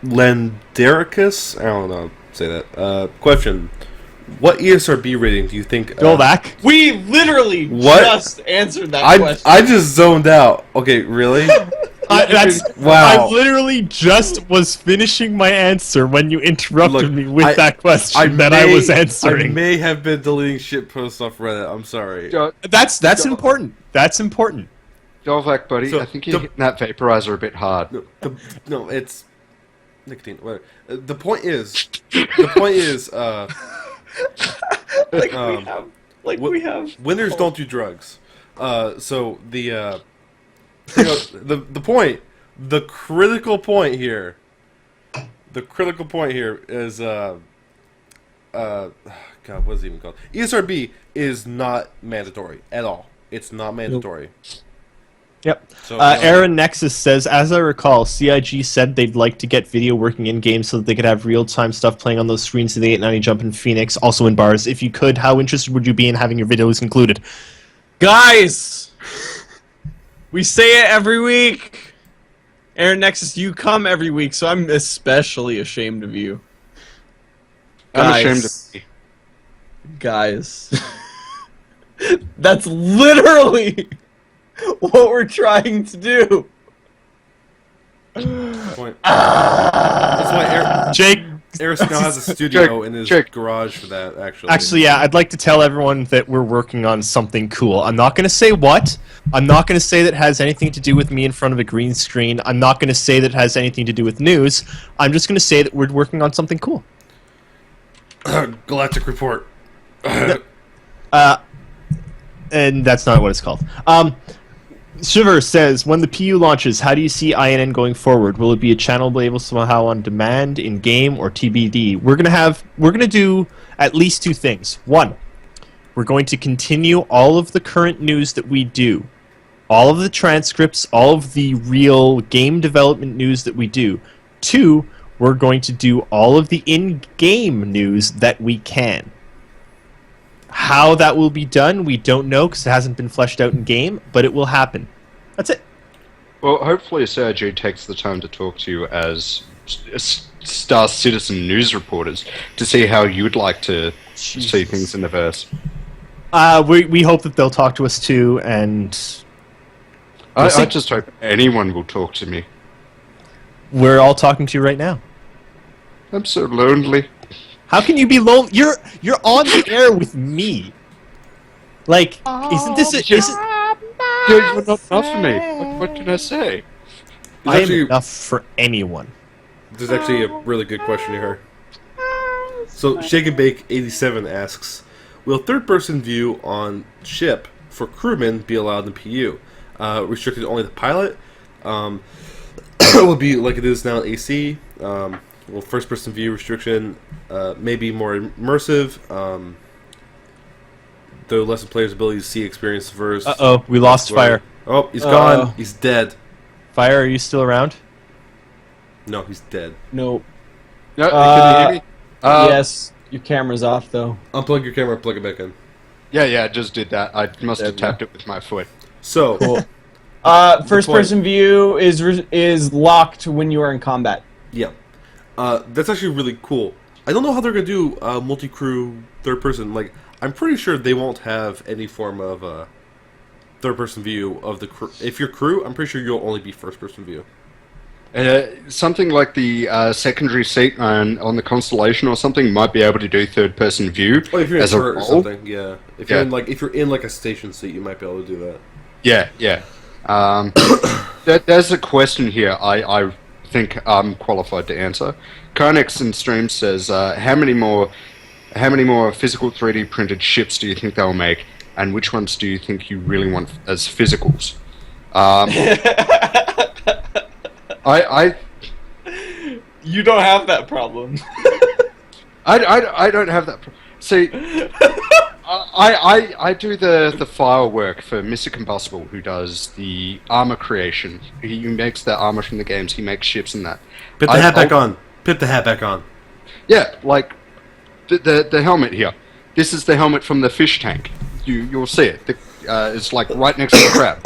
Lendericus? I don't know how to say that. Question. What ESRB rating do you think...
Go back.
We literally
What?
just answered that question.
I just zoned out. Okay, really? Wow.
I literally just was finishing my answer when you interrupted
Look,
me with that question I was
I
answering.
may have been deleting shit posts off Reddit. I'm sorry.
That's important. That's important.
Dolvac, buddy,
So,
I think you're hitting that vaporizer a bit hard.
No, it's nicotine. Whatever. The point is,
we have.
winners don't do drugs. So the point, the critical point here is God, what is it even called? ESRB is not mandatory at all. It's not mandatory.
Yep.
So,
Aaron Nexus says, as I recall, CIG said they'd like to get video working in games so that they could have real-time stuff playing on those screens of the 890 Jump in Phoenix, also in bars. If you could, how interested would you be in having your videos included?
Guys! We say it every week! Aaron Nexus, you come every week, so I'm especially ashamed of you.
I'm ashamed of me.
Guys. That's literally what we're trying to do.
Point. That's why
Jake,
Eris now has a studio in his garage for that.
Actually, yeah, I'd like to tell everyone that we're working on something cool. I'm not going to say what. I'm not going to say that it has anything to do with me in front of a green screen. I'm not going to say that it has anything to do with news. I'm just going to say that we're working on something cool.
Galactic Report.
And that's not what it's called. Shiver says, when the PU launches, how do you see INN going forward? Will it be a channel label somehow on demand, in game, or TBD? We're gonna do at least two things. One, we're going to continue all of the current news that we do, all of the transcripts, all of the real game development news that we do. Two, we're going to do all of the in-game news that we can. How that will be done, we don't know because it hasn't been fleshed out in game, but it will happen. That's it.
Well, hopefully Sergio takes the time to talk to you as Star Citizen news reporters to see how you'd like to see things in the verse.
We hope that they'll talk to us too, and
I just hope anyone will talk to me.
We're all talking to you right now.
I'm so lonely.
How can you be lonely? You're on the air with me. Like, isn't this a,
Yeah.
isn't,
You're not enough for me. What can I say?
I am
actually,
enough for anyone.
there's actually a really good question here. So Shake and Bake 87 asks, will third-person view on ship for crewmen be allowed in PU? Restricted only to pilot? Will it be like it is now in AC? Will first-person view restriction maybe more immersive? Though lessen players' ability to see, experience first.
Uh-oh, we lost Fire.
Oh, he's gone. He's dead.
Fire, are you still around?
No, he's dead.
Nope.
No, can you hear me?
Yes, your camera's off though.
Unplug your camera, plug it back in.
Yeah, I just did that. I must
There
have
we go.
tapped it with my foot.
So,
Cool. First person view is locked when you are in combat.
yeah. That's actually really cool. I don't know how they're going to do multi-crew third-person. Like, I'm pretty sure they won't have any form of third-person view of the crew. If you're crew, I'm pretty sure you'll only be first-person view.
Something like the secondary seat on the Constellation or something might be able to do third-person view
Oh, if you're in
as
a
a
turret or
role.
something, yeah. If you're
Yeah.
if you're in like a station seat, you might be able to do that.
Yeah. There's a question here I think I'm qualified to answer. Carnex in stream says, how many more physical 3D printed ships do you think they'll make, and which ones do you think you really want as physicals? I
You don't have that problem.
I don't have that. See, I do the firework for Mr. Combustible, who does the armor creation. He makes the armor from the games. He makes ships and that.
Put the hat back on. Put the hat back on.
Yeah, like the helmet here. This is the helmet from the fish tank. You'll see it. It's like right next to the crab.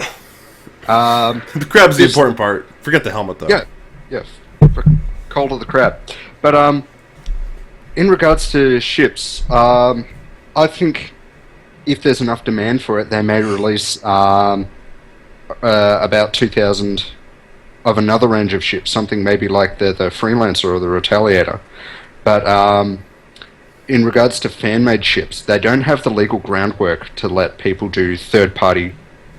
The crab's the important part. Forget the helmet, though.
Yeah, for cold of the crab. But in regards to ships, I think if there's enough demand for it, they may release about 2,000 of another range of ships, something maybe like the Freelancer or the Retaliator. But in regards to fan-made ships, they don't have the legal groundwork to let people do third-party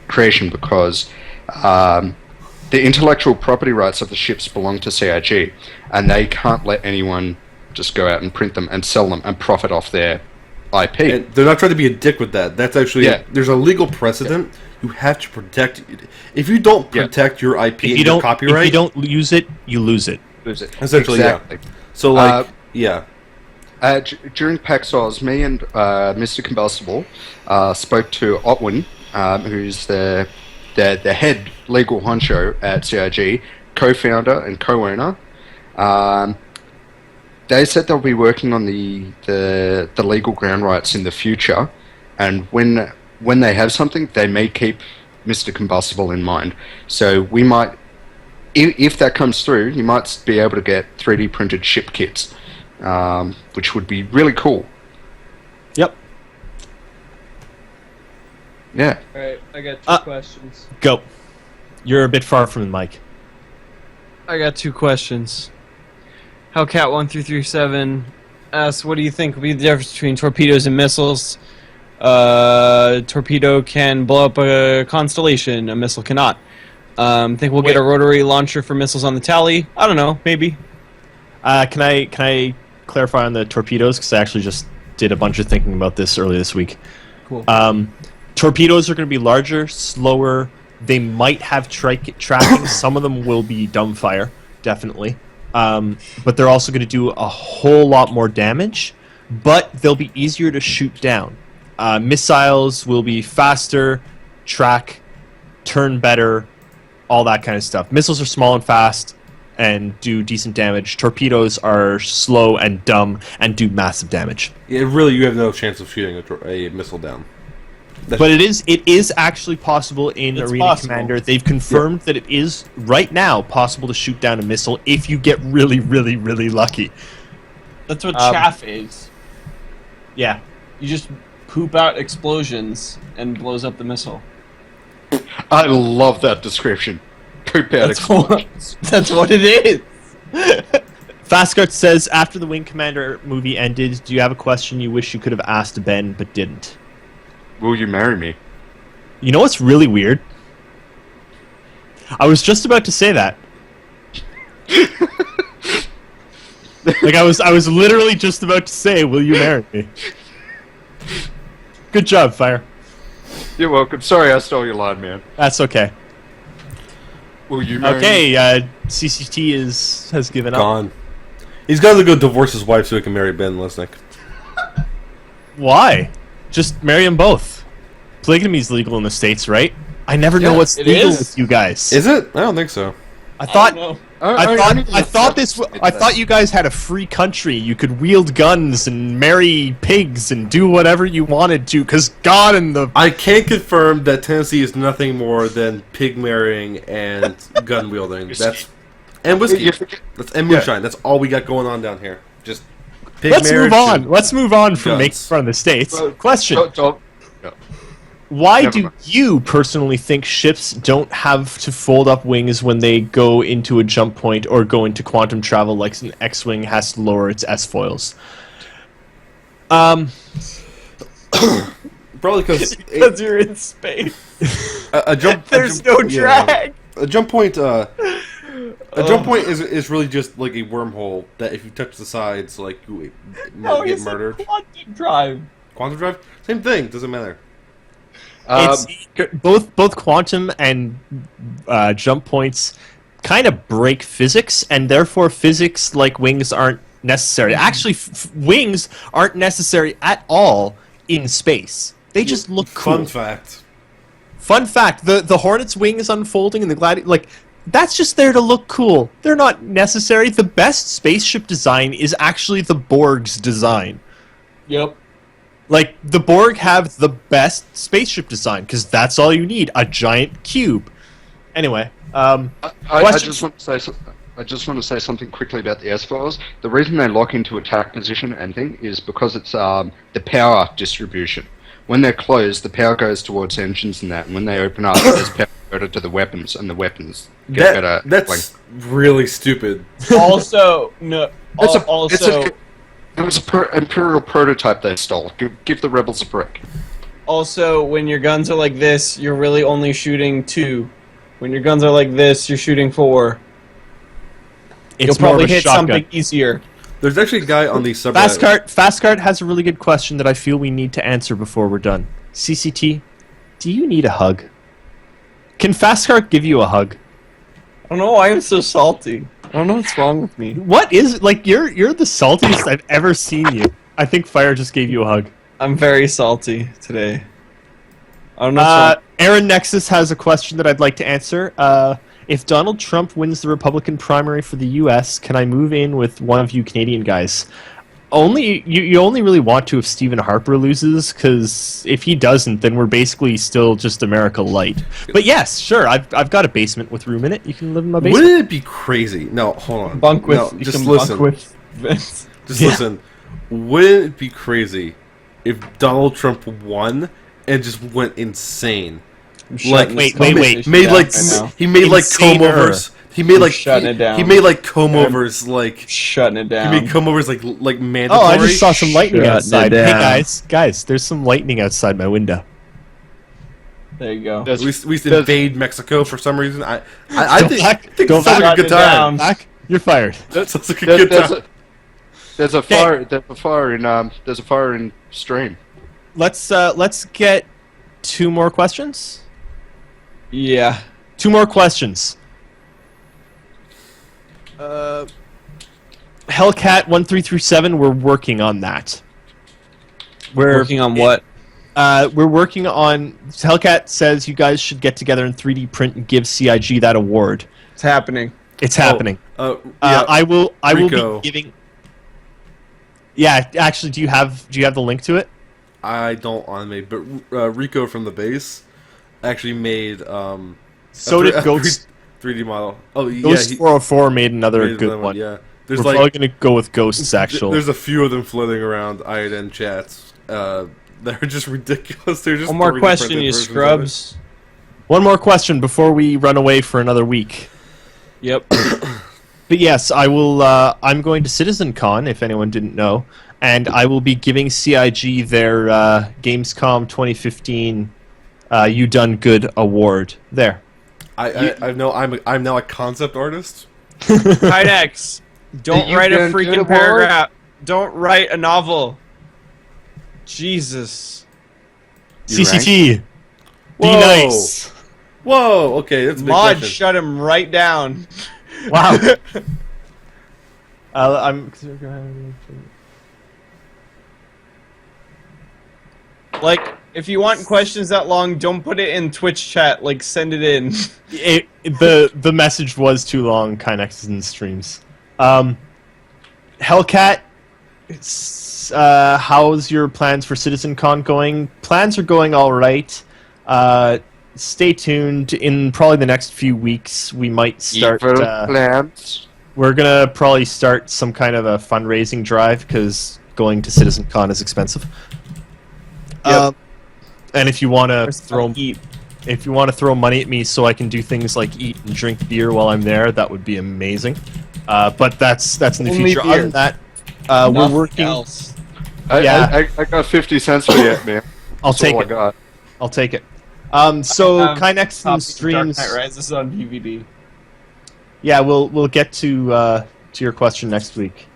creation because the intellectual property rights of the ships belong to CIG, and they can't let anyone just go out and print them and sell them and profit off their IP.
And they're not trying to be a dick with that. That's actually
Yeah.
there's a legal precedent. You have to protect. If you don't protect your IP and your copyright,
if you don't use it, you lose it.
essentially,
exactly.
yeah. So like, yeah.
During PAX Oz, me and Mr. Combustible spoke to Otwin, who's the head legal honcho at CIG, co-founder and co-owner. They said they'll be working on the legal ground rights in the future, and when they have something, they may keep Mr. Combustible in mind. So we might, if that comes through, you might be able to get 3D printed ship kits, which would be really cool.
Yep.
Yeah.
Alright, I got two questions.
Go. You're a bit far from the mic.
I got two questions. Hellcat1337 asks, what do you think will be the difference between torpedoes and missiles? Torpedo can blow up a constellation, a missile cannot. Think we'll get a rotary launcher for missiles on the Tally? I don't know, maybe.
Can I clarify on the torpedoes? Because I actually just did a bunch of thinking about this earlier this week.
Cool.
Torpedoes are going to be larger, slower. They might have tracking. Some of them will be dumbfire, definitely. But they're also going to do a whole lot more damage. But they'll be easier to shoot down. Missiles will be faster, track, turn better, all that kind of stuff. Missiles are small and fast and do decent damage. Torpedoes are slow and dumb and do massive damage.
Yeah, really, you have no chance of shooting a missile down.
But it is actually possible in
It's
Arena
possible.
Commander. They've confirmed that it is right now possible to shoot down a missile if you get really, really, really lucky.
That's what chaff is.
Yeah.
You just poop out explosions and blows up the missile.
I love that description. Poop out
That's what,
explosions.
that's what it is.
Fastcart says, after the Wing Commander movie ended, do you have a question you wish you could have asked Ben but didn't?
Will you marry me?
You know what's really weird? I was just about to say that. Like I was literally just about to say, "Will you marry me?" Good job, Fire.
You're welcome. Sorry I stole your line, man.
That's okay.
Will you marry me?
Okay, CCT has given up.
Gone. He's got to go divorce his wife so he can marry Ben Lesnick.
Why? Just marry them both. Polygamy is legal in the States, right? I never know
Yeah,
what's
it
legal
is.
with you guys.
Is it? I don't think so.
I thought.
No.
I thought you guys had a free country. You could wield guns and marry pigs and do whatever you wanted to, because God and the...
I can confirm that Tennessee is nothing more than pig marrying and gun wielding. That's and whiskey. And moonshine. That's all we got going on down here. Just pig
Let's
marriage
move on.
and
Let's move on from
guns.
making fun of the States.
Well,
Question.
No.
Why
Never
do
mind.
you personally think ships don't have to fold up wings when they go into a jump point or go into quantum travel like an X-Wing has to lower its S-foils?
Probably because
Because you're in space.
a jump.
There's no drag.
A jump point. A jump point is really just like a wormhole that if you touch the sides, like you
No,
get
he's
murdered.
a quantum drive.
Quantum drive, same thing. Doesn't matter.
It's both quantum and jump points kind of break physics, and therefore physics like wings aren't necessary. Actually, wings aren't necessary at all in space. They just look cool.
Fun fact.
Fun fact: the Hornet's wing is unfolding, and the Gladiator that's just there to look cool. They're not necessary. The best spaceship design is actually the Borg's design.
Yep.
Like, the Borg have the best spaceship design, because that's all you need, a giant cube. Anyway,
I
question-
just want to say something quickly about the S-Files. The reason they lock into attack position and thing is because it's the power distribution. When they're closed, the power goes towards engines and that, and when they open up, there's power to the weapons, and the weapons get better.
That's really stupid.
Also, no.
It's
Also,
it was an Imperial prototype they stole. Give the rebels a break.
also, when your guns are like this, you're really only shooting 2. When your guns are like this, you're shooting 4.
it's
You'll
more
probably
of a
hit
shotgun.
something easier.
There's actually a guy on the subreddit.
Fastcart has a really good question that I feel we need to answer before we're done. CCT, do you need a hug? Can Fastcart give you a hug?
I don't know why I'm so salty. I don't know what's wrong with me.
What is like you're the saltiest I've ever seen you. I think Fire just gave you a hug.
I'm very salty today. I don't know what's wrong.
Aaron Nexus has a question that I'd like to answer. If Donald Trump wins the Republican primary for the U.S., can I move in with one of you Canadian guys? You only really want to if Stephen Harper loses, because if he doesn't, then we're basically still just America light. But yes, sure, I've got a basement with room in it. You can live in my basement.
Wouldn't it be crazy? No, hold on.
Bunk with.
No,
you
just
can
listen.
Bunk with Vince.
Just
Yeah.
listen. Wouldn't it be crazy if Donald Trump won and just went insane?
I'm
Like,
shutting
wait,
this
wait,
conversation
Made
down
like
right now.
he made like
Insaner.
comb overs. He made
I'm
like
shutting it down.
he made like comb overs like
Shutting it
he
down.
made comb overs like mandatory.
Oh, I just saw some lightning
Shutting
outside.
it
Hey
down.
guys, there's some lightning outside my window.
There you go.
There's-
We used to
there's-
invade Mexico for some reason. I
Go
think,
back.
I think
Go
it sounds like a
back.
good
Shut it
time.
down.
Back, you're fired.
That sounds like a
There's,
good
there's
time.
a, there's a fire. There's a fire in stream.
Let's get 2 more questions.
Yeah.
2 more questions. Hellcat 1337. We're working on that. We're
Working on what?
We're working on. Hellcat says you guys should get together and 3D print and give CIG that award.
It's happening.
It's happening.
Yeah,
I will
Rico.
be giving. Yeah, actually, do you have the link to it?
I don't on me, but Rico from the base actually made
So did Ghost.
3D model. Oh yeah,
Ghost
he
404 made another
made
good
another
one.
Yeah,
We're
there's
probably
like
gonna go with Ghost's actual.
there's a few of them floating around INN chats. They're just ridiculous. They're just
One more
3D
question,
printed
you
versions of it.
scrubs.
One more question before we run away for another week.
Yep.
But yes, I will. I'm going to CitizenCon, if anyone didn't know, and I will be giving CIG their Gamescom 2015 You Done Good award. There.
I know I'm now a concept artist.
Kydex, don't
You
write a
done good
freaking
award?
paragraph. Don't write a novel. Jesus.
CCT. Be
Whoa.
nice.
Whoa. Okay, that's a big
Mod,
question.
shut him right down.
Wow. I'm.
Like, if you want questions that long, don't put it in Twitch chat. Like, send it in.
The message was too long. Kynex in streams. Hellcat, how's your plans for CitizenCon going? Plans are going all right. Stay tuned. In probably the next few weeks, we might start.
Evil plans.
We're gonna probably start some kind of a fundraising drive because going to CitizenCon is expensive.
Yep.
And if you want to
Eat.
throw money at me so I can do things like eat and drink beer while I'm there, that would be amazing. But that's in the
Only
future.
beer.
Other than that, we're
Nothing
working.
else.
I got 50 cents for you, man.
I'll
That's
take
all I
it.
got.
I'll take it. So
I have
Kynex and
Dark
streams.
Knight Rises on DVD.
Yeah, we'll get to your question next week.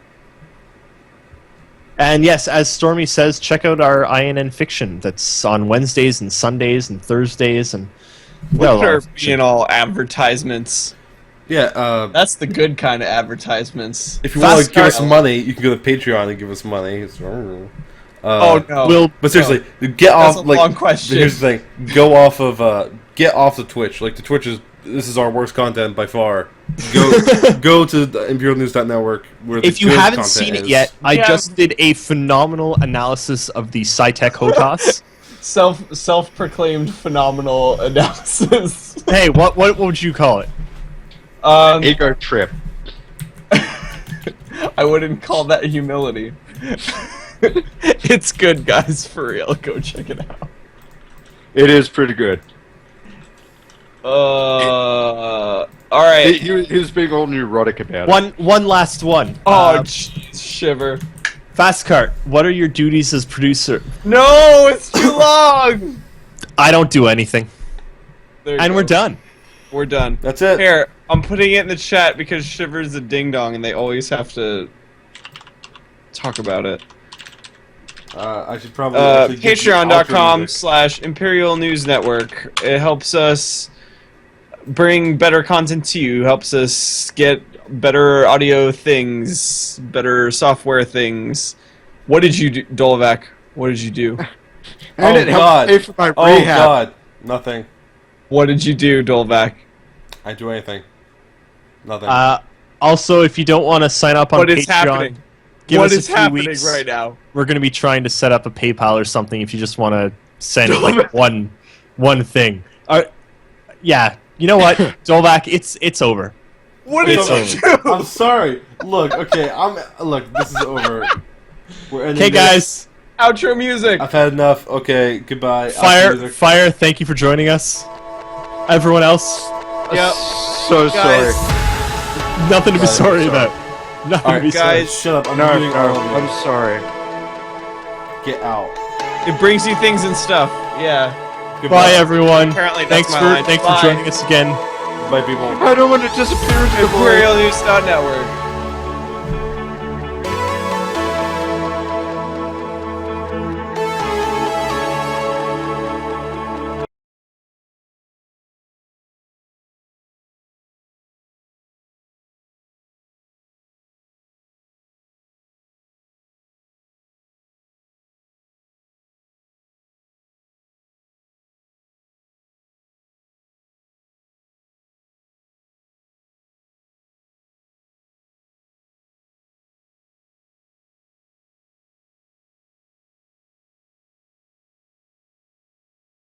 And yes, as Stormy says, check out our INN fiction. That's on Wednesdays and Sundays and Thursdays and.
Which are being all advertisements.
Yeah.
That's the good kind of advertisements.
If you want
Fast
to give us
start.
money, you can go to Patreon and give us money.
Oh no.
We'll
But seriously, get
That's
off.
a
Like,
long question.
here's the thing: go off of, get off the Twitch. Like the Twitch this is our worst content by far. Go to the ImperialNews.network where the
If you
good
haven't
content
seen it
is.
yet, I
Yeah.
just did a phenomenal analysis of the SciTech HOTAS.
Self-proclaimed phenomenal analysis.
Hey, what would you call it?
Ego trip.
I wouldn't call that humility. It's good, guys, for real. Go check it out.
It is pretty good.
All right.
He was being all neurotic about it.
One last one.
Oh, jeez, shiver.
Fastcart, what are your duties as producer?
No, it's too long.
I don't do anything.
There you
And
go.
we're done.
We're done.
That's it.
Here, I'm putting it in the chat because Shiver's a ding dong, and they always have to talk about it.
I should probably actually get the outro music.
Patreon.com/Imperial News Network. It helps us bring better content to you. Helps us get better audio things, better software things. What did you do, Dolovac? What did you do?
And
Oh,
it helped
God.
pay for my
Oh
rehab.
God, nothing.
What did you do, Dolovac?
I do anything. Nothing.
Also, if you don't want to sign up on
What
Patreon,
is happening?
give
What
us a
is
few
happening
weeks.
right now?
We're going to be trying to set up a PayPal or something if you just want to send like one thing. Yeah, you know what, Dolvac, it's over.
What did
It's
you
over.
do?
I'm sorry. Look, okay, look. This is over. We're ending
Okay,
this.
guys,
Outro music.
I've had enough. Okay, goodbye. Outro music.
Fire, thank you for joining us. Everyone else,
Yep.
So
Guys.
sorry.
nothing to be
Sorry,
sorry
sorry.
about. Nothing
All
to be
right,
sorry.
guys.
Shut up. I'm
No,
muting all of you.
I'm sorry.
Get out.
It brings you things and stuff. Yeah.
Goodbye.
Bye, everyone.
Apparently that's
Thanks
my
for
line.
thanks
Bye.
for joining us again.
Bye, people.
I don't want to disappear into the void.
ImperialNews.network.